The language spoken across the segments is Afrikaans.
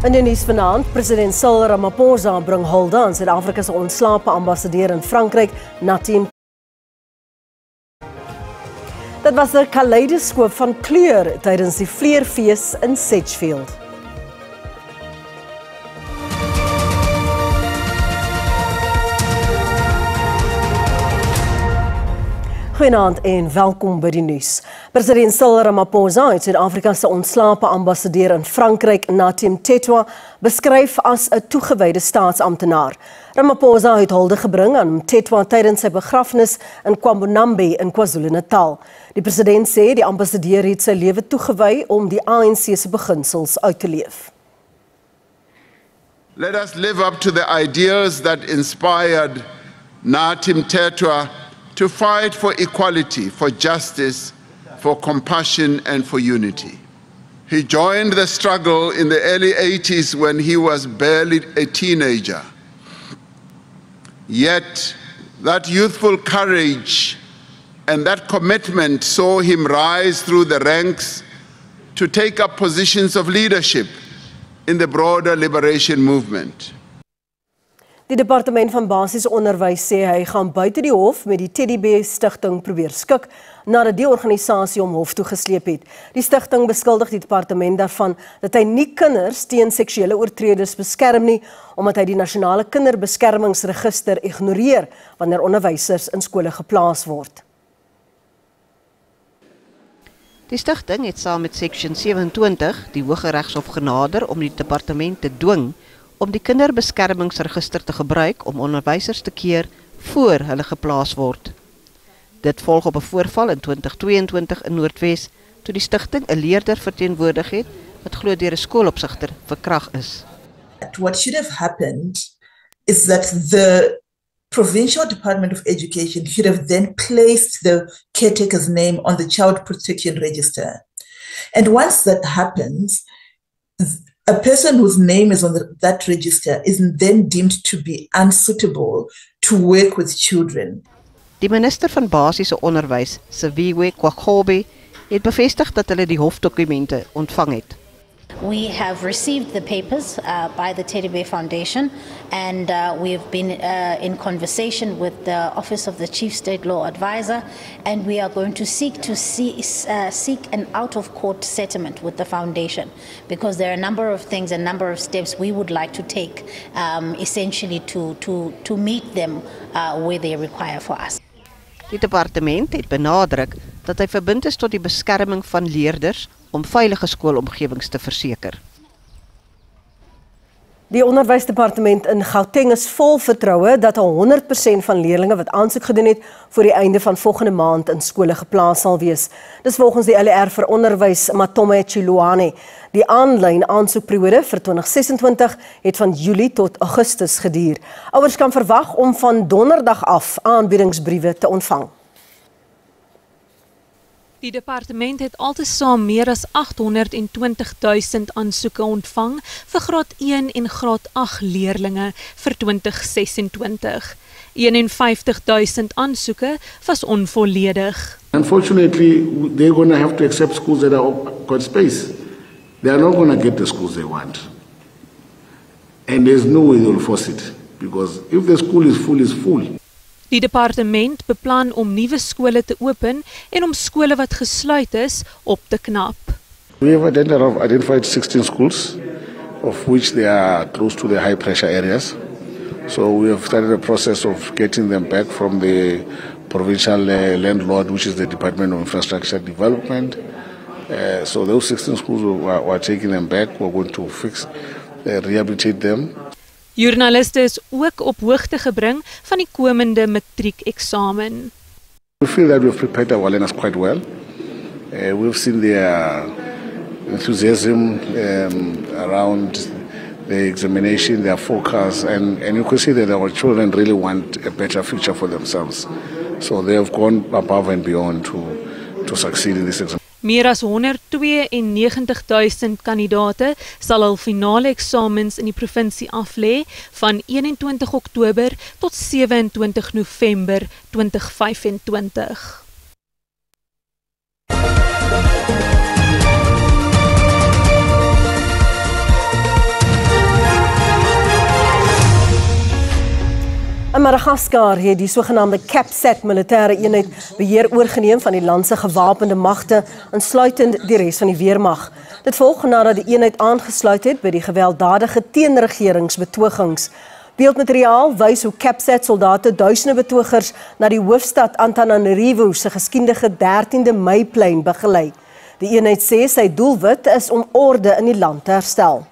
In die nuus vanaand, president Cyril Ramaphosa bring hulde aan Suid-Afrika se ontslape ambassadeur in Frankryk, Natim. Dit was 'n kaleidoskoop van kleur tydens die Vleerfees in Sedgefield. Goeienaand en welkom by die nuus. President Cyril Ramaphosa het Suid-Afrika se ontslape ambassadeur in Frankryk, Natim Tetwa, beskryf as 'n toegewyde staatsamptenaar. Ramaphosa het hulde gebring aan Tetwa tydens sy begrafnis in Kwambonambi in KwaZulu-Natal. Die president sê die ambassadeur het sy lewe toegewy om die ANC se beginsels uit te leef. Let us live up to the ideals that inspired Natim Tetwa to fight for equality, for justice, for compassion and for unity. He joined the struggle in the early 80s when he was barely a teenager. Yet that youthful courage and that commitment saw him rise through the ranks to take up positions of leadership in the broader liberation movement. Die departement van basiese onderwys sê hy gaan buite die hof met die Teddybear Stichting probeer skik nadat die organisasie hom hof toe gesleep het. Die stigting beskuldig die departement daarvan dat hy nie kinders teen seksuele oortreders beskerm nie, omdat hy die nasionale kinderbeskermingsregister ignoreer wanneer onderwysers in skole geplaas word. Die stigting het saam met Section 27 die Hooggeregshof genader om die departement te dwing om die kinderbeskermingsregister te gebruik om onderwysers te keer voor hulle geplaas word. Dit volg op 'n voorval in 2022 in Noordwes, toe die stigting 'n leerder verteenwoordig het wat glo deur 'n skoolopsigter verkragt is. What should have happened is that the Provincial Department of Education should have then placed the caretaker's name on the Child Protection Register. And once that happens, a person whose name is on that register is then deemed to be unsuitable to work with children. Die minister van basiese onderwys, Siviwe Kwaghobe, het bevestig dat hulle die hofdokumente ontvang het. We have received the papers by the Teddy Bear Foundation, and we have been in conversation with the Office of the Chief State Law Advisor, and we are going to seek an out-of-court settlement with the foundation, because there are a number of things, a number of steps we would like to take, essentially to meet them where they require for us. Die departement het benadruk dat hy verbind is tot die beskerming van leerders om veilige skoolomgewings te verseker. Die onderwysdepartement in Gauteng is vol vertroue dat 100% van leerders wat aansoek gedoen het voor die einde van volgende maand in skole geplaas sal wees. Dis volgens die LER vir onderwys Matome Chiluane. Die aanlyn aansoekperiode vir 2026 het van Julie tot Augustus geduur. Ouers kan verwag om van donderdag af aanbiedingsbriewe te ontvang. Die departement het altesaam meer as 820.000 aansoeke ontvang vir graad 1 en graad 8 leerlinge vir 2026. 51.000 aansoeke was onvolledig. Unfortunately, they're going to have to accept schools that are got space. They are not going to get the schools they want. And there's no way they'll force it, because if the school is full, it's full. Die departement beplan om nuwe skole te open en om skole wat gesluit is op te knap. We have identified 16 schools, of which they are close to the high pressure areas. So we have started a process of getting them back from the provincial landlord, which is the Department of Infrastructure Development. So those 16 schools, we're taking them back. We're going to rehabilitate them. Joernaliste is ook op hoogte gebring van die komende matriekeksamen. We feel that we've prepared our learners quite well. We've seen their enthusiasm around the examination, their focus, and you can see that our children really want a better future for themselves. So they have gone above and beyond to succeed in this exam. Meer as 192.000 kandidate sal hul finale eksamens in die provinsie aflê van 21 Oktober tot 27 November 2025. In Madagaskar het die sogenaamde Capsat militêre eenheid beheer oorgeneem van die land se gewapende magte, insluitend die res van die weermag. Dit volg nadat die eenheid aangesluit het by die gewelddadige teenregeringsbetogings. Beeldmateriaal wys hoe Capsat soldate duisende betogers na die hoofstad Antananarivo se geskuindige 13de Meiplein begelei. Die eenheid sê sy doelwit is om orde in die land te herstel.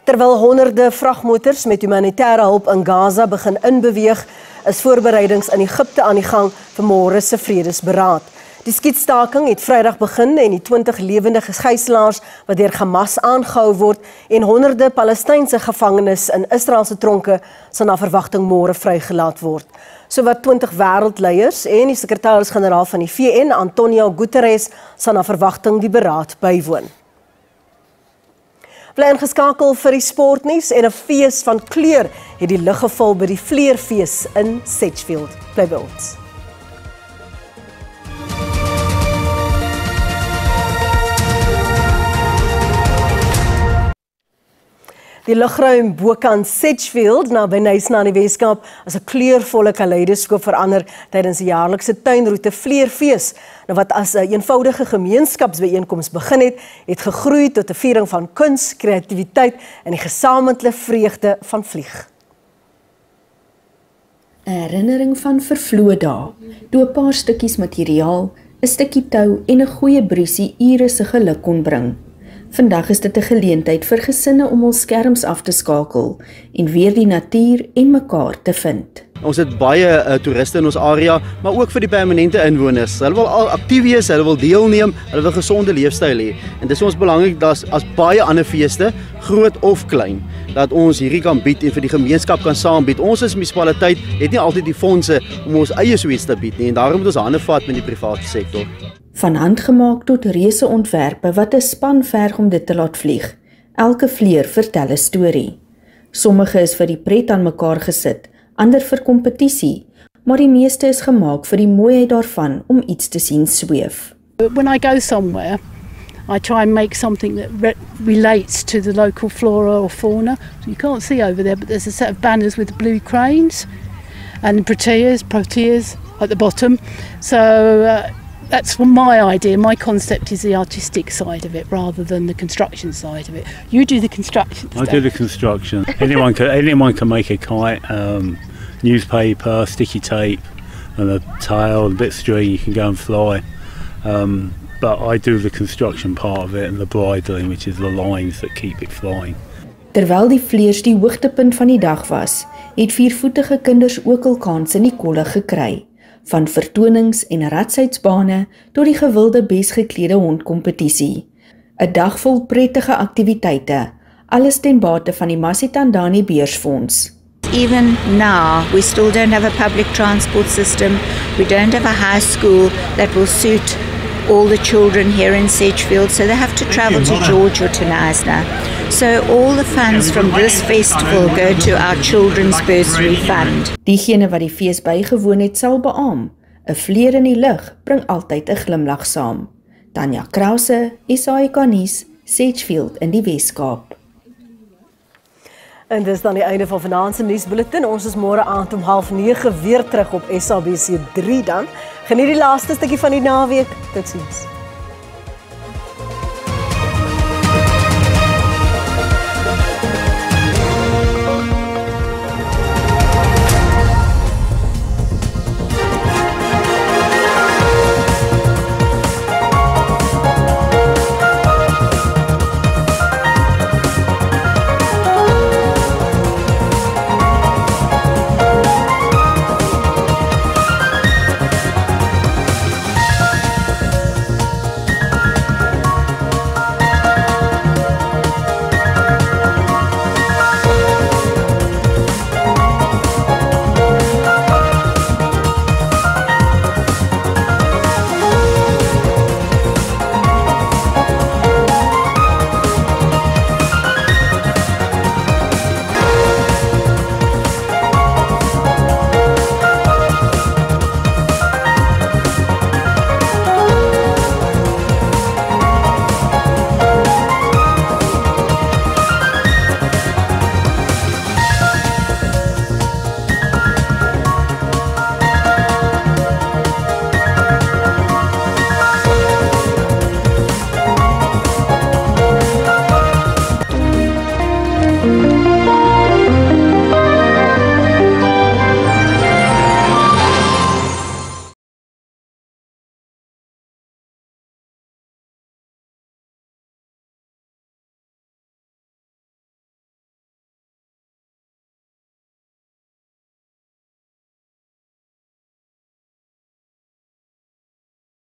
Terwyl honderde vragmotors met humanitêre hulp in Gaza begin inbeweeg, is voorbereidings in Egipte aan die gang vir môre se vredesberaad. Die skietstaking het Vrydag begin en die 20 lewende gijslaers wat deur Hamas aangehou word en honderde Palestynse gevangenes in Israeliese tronke sal na verwagting môre vrygelaat word. Sowat 20 wêreldleiers en die sekretaris-generaal van die VN, Antonio Guterres, sal na verwagting die beraad bywoon. Bly ingeskakel vir die sportnuus en 'n fees van kleur het die lig geval by die Vleerfees in Sedgefield. Bly by ons. Die lugruim bokant Sedgefield naby Nyasa in die Weskaap as 'n kleurvolle kaleidoskoop verander tydens die jaarlikse tuinroete Vleerfees. Nou wat as 'n eenvoudige gemeenskapsbyeenkoms begin het gegroei tot 'n viering van kuns, kreatiwiteit en die gesamentlike vreugde van vlieg. 'n Herinnering van vervloë dae, toe 'n paar stukkies materiaal, 'n stukkie tou en 'n goeie briesie ure se geluk kon bring. Vandag is dit 'n geleentheid vir gesinne om hul skerms af te skakel en weer die natuur en mekaar te vind. Ons het baie toeriste in ons area, maar ook vir die permanente inwoners. Hulle wil al aktief wees, hulle wil deelneem, hulle wil 'n gesonde leefstyl hê. En dit is ons belangrik dat as baie ander feeste, groot of klein, dat ons hierdie kan bied en vir die gemeenskap kan saambied. Ons as munisipaliteit het nie altyd die fondse om ons eie soets te bied nie en daarom moet ons hande vat met die private sektor. Van handgemaak tot reuse ontwerpe wat 'n span verg om dit te laat vlieg. Elke vleer vertel 'n storie. Sommige is vir die pret aan mekaar gesit, ander vir kompetisie, maar die meeste is gemaak vir die mooiheid daarvan om iets te sien sweef. When I go somewhere, I try and make something that relates to the local flora or fauna. So you can't see over there, but there's a set of banners with blue cranes and proteas at the bottom. So that's my idea. My concept is the artistic side of it rather than the construction side of it. You do the construction stuff. I do the construction. anyone can make a kite, newspaper, sticky tape, and a tail, a bit of string. You can go and fly. But I do the construction part of it and the bridling, which is the lines that keep it flying. Terwyl die vleers die hoogtepunt van die dag was, het viervoetige kinders ook hul kans in die kolle gekry. Van vertonings en radsydsbane tot die gewilde besgeklede hondkompetisie. 'n Dag vol prettige aktiwiteite, alles ten bate van die Masitandani Beursfonds. Even now, we still don't have a public transport system. We don't have a high school that will suit all the children here in Sedgefield, so they have to travel to George or to Nyasa. So all the funds from this festival go to our children's bursary fund. Diegene wat die fees bygewoon het, sal beamoen. 'n Vleer in die lug bring altyd 'n glimlag saam. Tanya Krause, SAK nuus, Sedgefield in die Weskaap. En dis dan die einde van vanaand se nuusbulletin. Ons is môre aand om 8:30 weer terug op SABC 3 dan. Geniet die laaste stukkie van die naweek. Totsiens.